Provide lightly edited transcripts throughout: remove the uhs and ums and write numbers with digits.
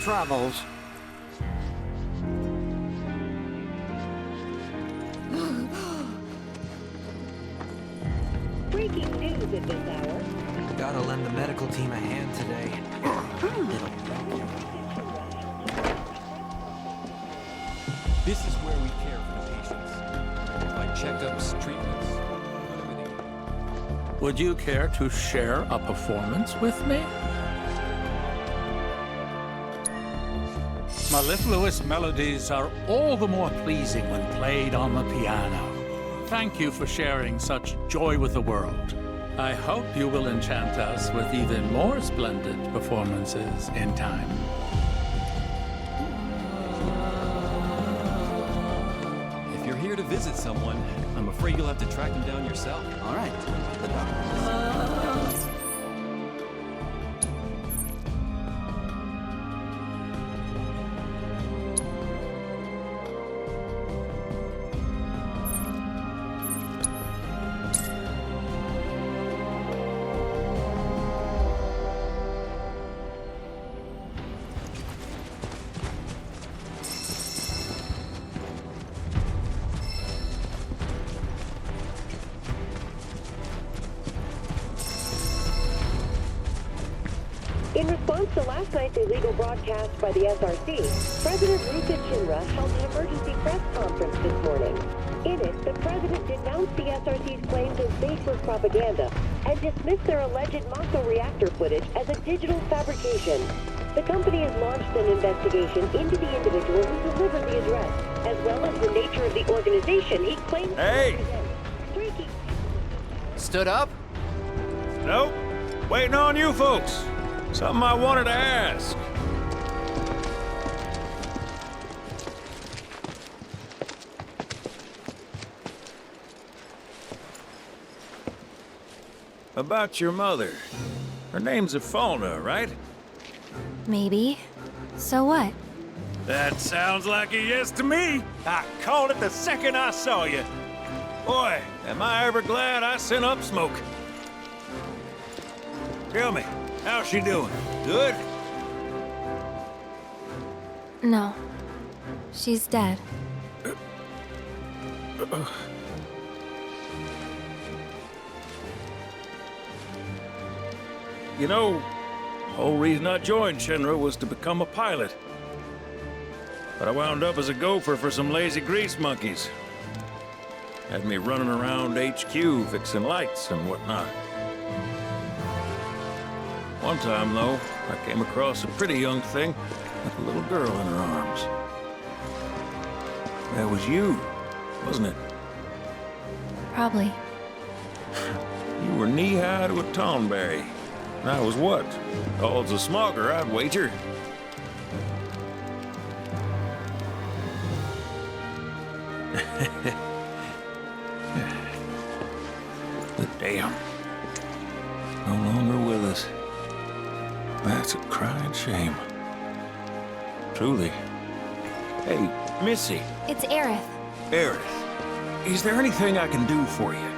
travels. Breaking news at this hour. Gotta lend the medical team a hand today. This is where we care for the patients. Provide checkups, treatments, everything. Would you care to share a performance with me? Mellifluous melodies are all the more pleasing when played on the piano. Thank you for sharing such joy with the world. I hope you will enchant us with even more splendid performances in time. If you're here to visit someone, I'm afraid you'll have to track them down yourself. All right. The doctor. In response to last night's illegal broadcast by the SRC, President Ruka Shinra held an emergency press conference this morning. In it, the president denounced the SRC's claims as baseless propaganda and dismissed their alleged Mako reactor footage as a digital fabrication. The company has launched an investigation into the individual who delivered the address, as well as the nature of the organization he claims to represent. Breaking. Stood up? Nope. Waiting on you folks. Something I wanted to ask. About your mother. Her name's Ifalna, right? Maybe. So what? That sounds like a yes to me. I called it the second I saw you. Boy, am I ever glad I sent up smoke. Tell me, how's she doing? Good? No. She's dead. You know, the whole reason I joined Shinra was to become a pilot. But I wound up as a gopher for some lazy grease monkeys. Had me running around HQ fixing lights and whatnot. One time, though, I came across a pretty young thing with a little girl in her arms. That was you, wasn't it? Probably. You were knee-high to a tonberry. And I was what? Odds a smogger, I'd wager. But damn. No longer with us. That's a crying shame. Truly. Hey, Missy. It's Aerith. Aerith. Is there anything I can do for you?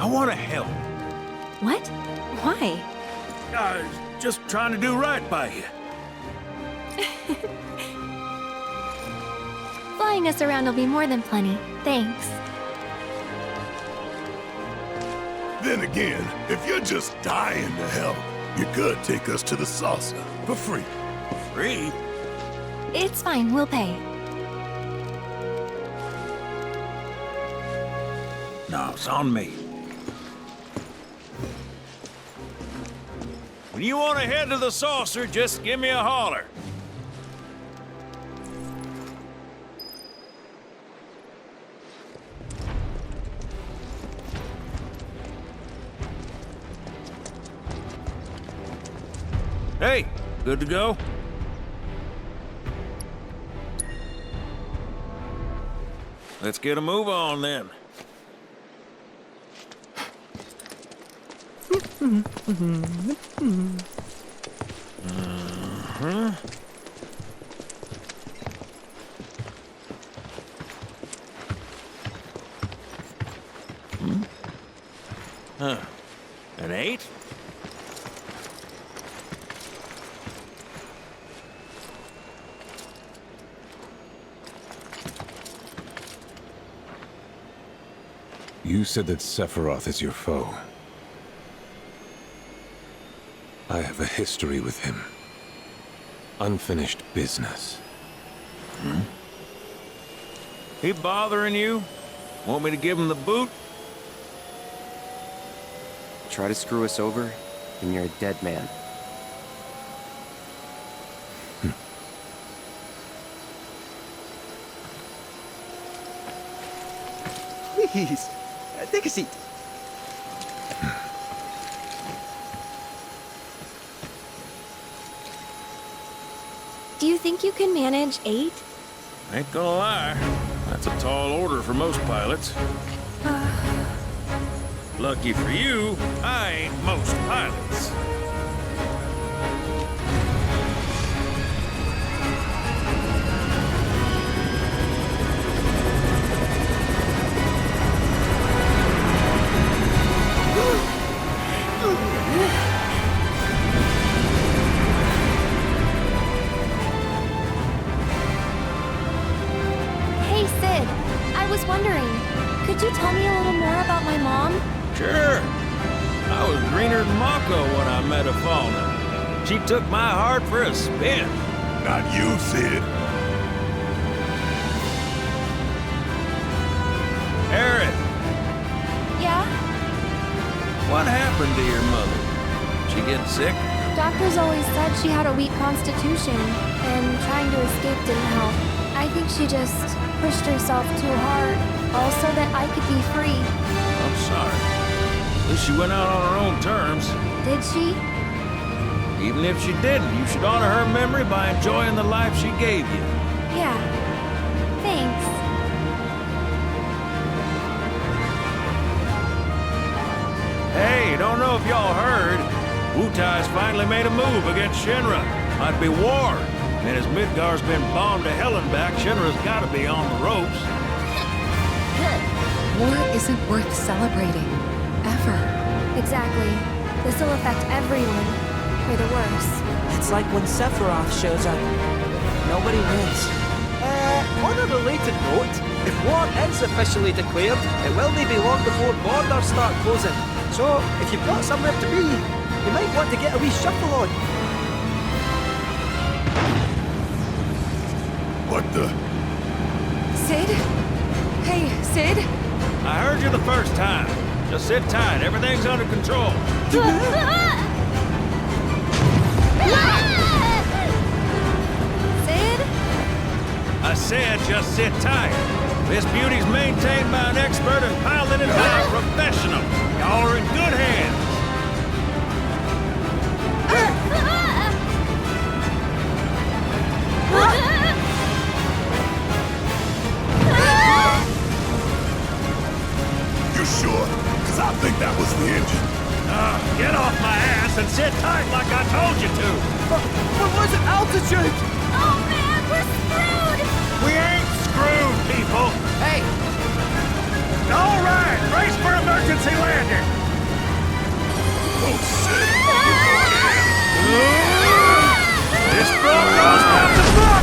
I want to help. What? Why? Just trying to do right by you. Flying us around will be more than plenty. Thanks. Then again, if you're just dying to help, you could take us to the saucer for free. Free? It's fine, we'll pay. No, it's on me. When you want to head to the saucer, just give me a holler. Hey, good to go? Let's get a move on then. Huh. An 8? You said that Sephiroth is your foe. I have a history with him. Unfinished business. He bothering you? Want me to give him the boot? Try to screw us over, and you're a dead man. Please, take a seat. Do you think you can manage 8? Ain't gonna lie, that's a tall order for most pilots. Lucky for you, I ain't most pilots. Hey, Sid. I was wondering, could you tell me a little more about my mom? Sure. I was greener than Mako when I met a Fauna. She took my heart for a spin. Not you, Sid. Aerith, Yeah? what happened to your mother? She get sick? Doctors always said she had a weak constitution, and trying to escape didn't help. I think she just pushed herself too hard, all so that I could be free. I'm sorry. At least she went out on her own terms. Did she? Even if she didn't, you should honor her memory by enjoying the life she gave you. Yeah. Thanks. Hey, don't know if y'all heard. Wutai's finally made a move against Shinra. Might be war. And as Midgar's been bombed to hell and back, Shinra's gotta be on the ropes. War isn't worth celebrating. Ever. Exactly. This will affect everyone. For the worse. It's like when Sephiroth shows up. Nobody wins. On a related note, if war is officially declared, it will be long before borders start closing. So, if you've got somewhere to be, you might want to get a wee shuffle on. What the? Sid? Hey, Sid? I heard you the first time. Just sit tight, everything's under control. Sid? I said just sit tight. This beauty's maintained by an expert and piloted by a professional. Y'all are in good hands. You sure? Because I think that was the engine. Get off my ass and sit tight like I told you to. What was it? Altitude! Oh man, we're screwed! We ain't screwed, people. Hey! All right, brace for emergency landing. Oh, shit. This Bronco's about to fuck!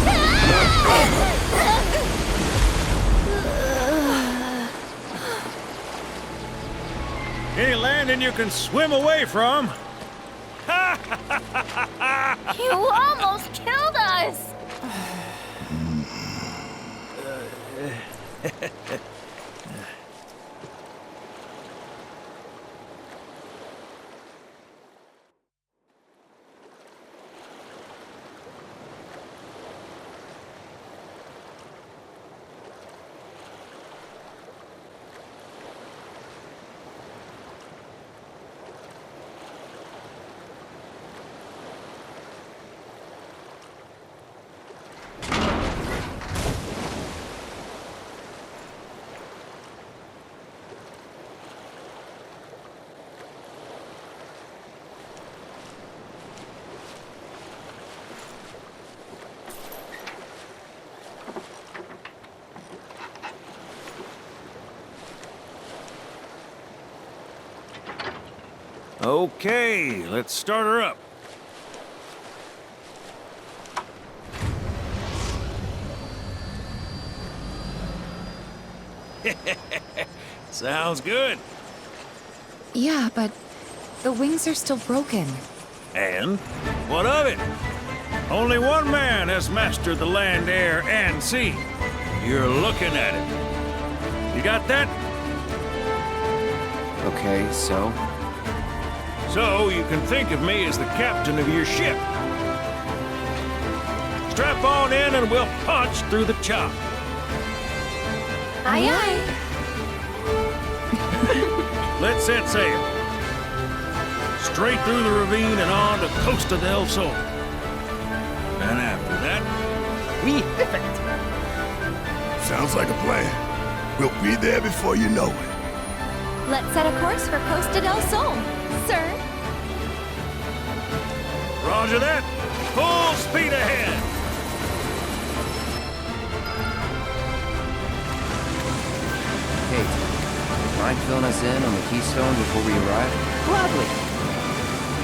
Any landing you can swim away from. You almost killed us! Okay, let's start her up. Sounds good. Yeah, but the wings are still broken. And what of it? Only one man has mastered the land, air, and sea. You're looking at it. You got that? Okay, so? So you can think of me as the captain of your ship. Strap on in and we'll punch through the chop. Aye, aye. Let's set sail. Straight through the ravine and on to Costa del Sol. And after that, We whip it. Sounds like a plan. We'll be there before you know it. Let's set a course for Costa del Sol, sir. Roger that. Full speed ahead. Hey, mind filling us in on the Keystone before we arrive? Gladly.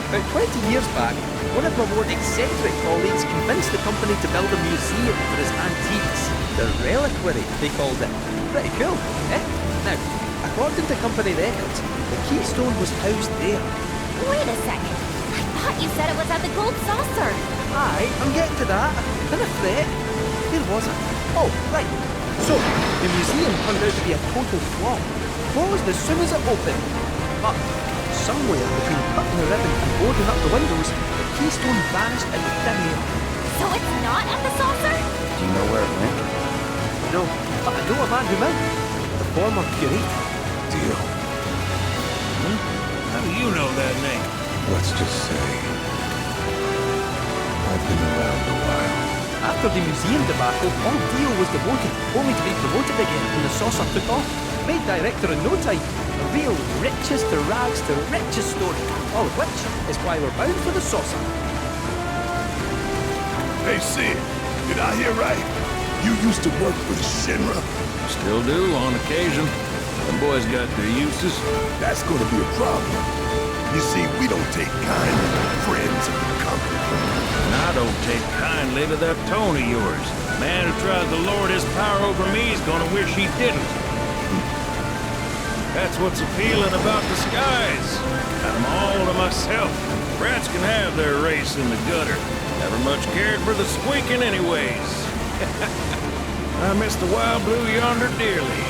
About 20 years back, one of my more eccentric colleagues convinced the company to build a museum for his antiques. The reliquary, they called it. Pretty cool, eh? Now, according to company records, the Keystone was housed there. Wait a second. I thought you said it was at the Gold Saucer. Aye, I'm getting to that. Dinna fret. Where was I? Oh, right. So, the museum turned out to be a total flop. Closed as soon as it opened. But somewhere between cutting the ribbon and boarding up the windows, the Keystone vanished into thin air. So it's not at the saucer? Do you know where it went? No, but I know a man who might. The former curator. Deal. How do you know that name? Let's just say I've been around a while. After the museum debacle, all Dio was demoted, only to be promoted again when the saucer took off. Made director in no time. A real riches to rags to riches story. All of which is why we're bound for the saucer. Hey, Sid, did I hear right? You used to work with Shinra? Still do on occasion. Them boys got their uses. That's gonna be a problem. You see, we don't take kindly to friends of the company. And I don't take kindly to that tone of yours. Man who tries to lord his power over me is gonna wish he didn't. That's what's appealing about the skies. Got 'em all to myself. Rats can have their race in the gutter. Never much cared for the squeaking anyways. I miss the wild blue yonder dearly.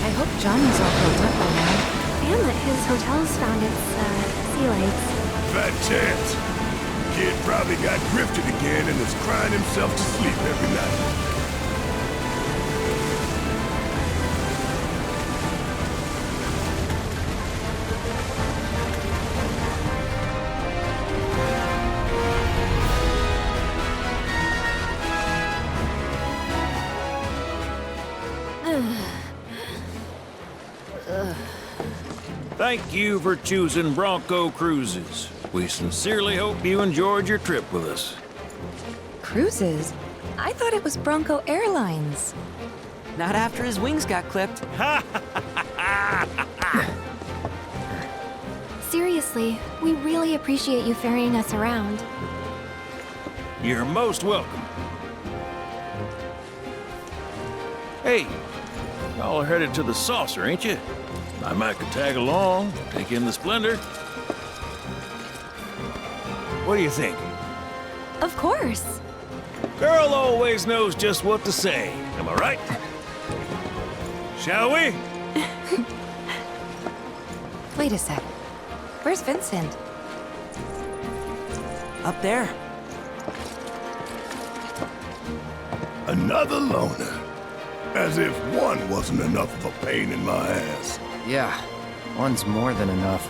I hope Johnny's all built up by now. And that his hotel's found its, sea legs. Fat chance. Kid probably got grifted again and is crying himself to sleep every night. Thank you for choosing Bronco Cruises. We sincerely hope you enjoyed your trip with us. Cruises? I thought it was Bronco Airlines. Not after his wings got clipped. Seriously, we really appreciate you ferrying us around. You're most welcome. Hey, y'all are headed to the saucer, ain't you? I might could tag along, take in the splendor. What do you think? Of course. Girl always knows just what to say. Am I right? Shall we? Wait a sec. Where's Vincent? Up there. Another loner. As if one wasn't enough of a pain in my ass. Yeah, one's more than enough.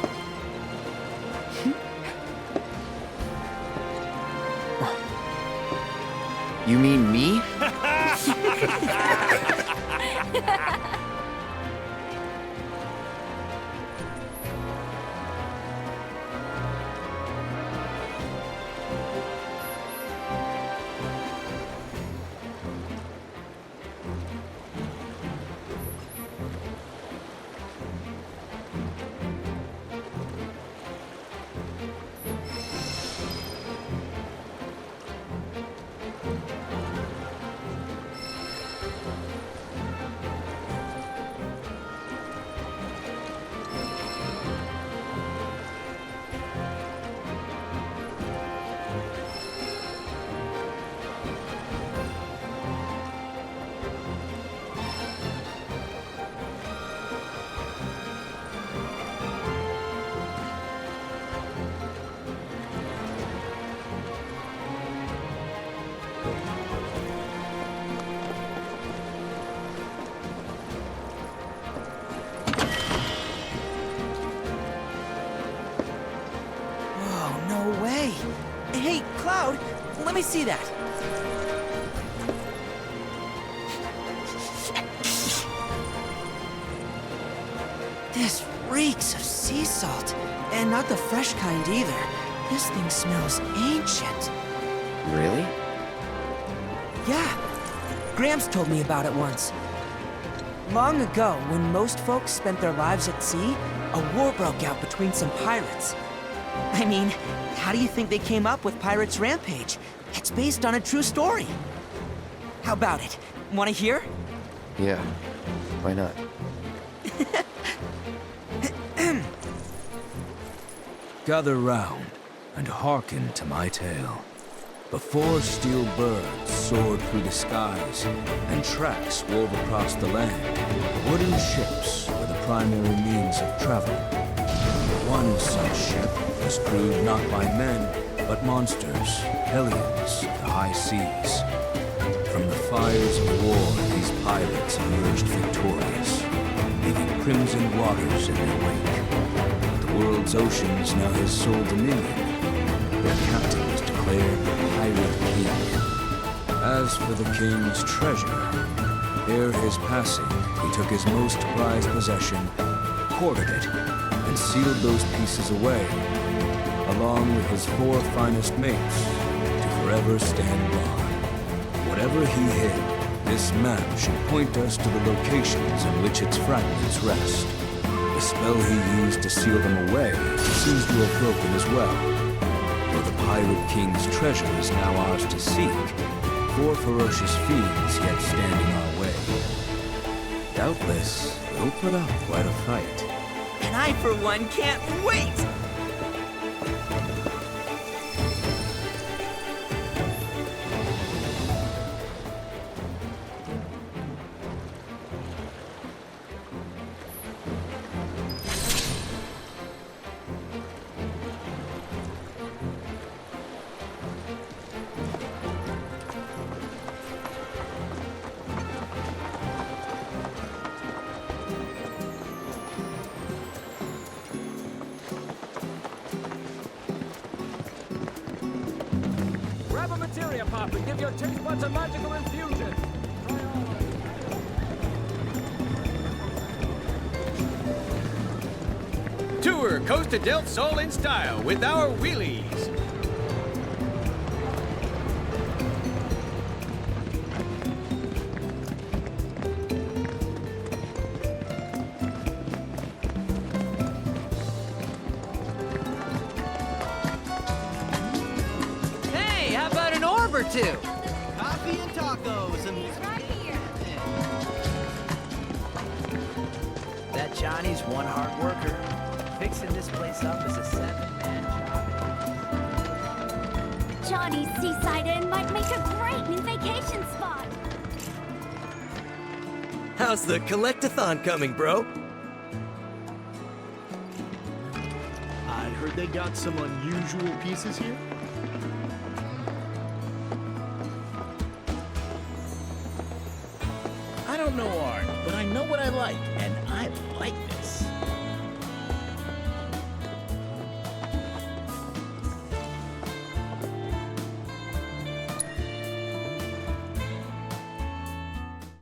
You mean me? me see that. This reeks of sea salt. And not the fresh kind either. This thing smells ancient. Really? Yeah. Gramps told me about it once. Long ago, when most folks spent their lives at sea, a war broke out between some pirates. I mean, how do you think they came up with Pirates Rampage? It's based on a true story. How about it? Want to hear? Yeah. Why not? Gather round and hearken to my tale. Before steel birds soared through the skies and tracks wove across the land, wooden ships were the primary means of travel. One such ship was crewed not by men, but monsters, hellions, of the high seas. From the fires of war, these pirates emerged victorious, leaving crimson waters in their wake. The world's oceans now his sole dominion. Their captain was declared Pirate King. As for the king's treasure, ere his passing, he took his most prized possession, hoarded it, and sealed those pieces away, along with his 4 finest mates, to forever stand guard. Whatever he hid, this map should point us to the locations in which its fragments rest. The spell he used to seal them away seems to have broken as well. Though the Pirate King's treasure is now ours to seek, 4 ferocious fiends yet stand in our way. Doubtless, we'll put up quite a fight. And I, for one, can't wait! Grab a materia pop and give your taste buds a magical infusion. Tour Costa del Sol in style with our wheelies. Hey, how about an orb or two? Coffee and tacos and... He's right here. That Johnny's one hard worker. Fixing this place up is a 7-man job. Johnny's Seaside Inn might make a great new vacation spot. How's the collectathon coming, bro? I heard they got some unusual pieces here. I don't know art, but I know what I like, and I like this.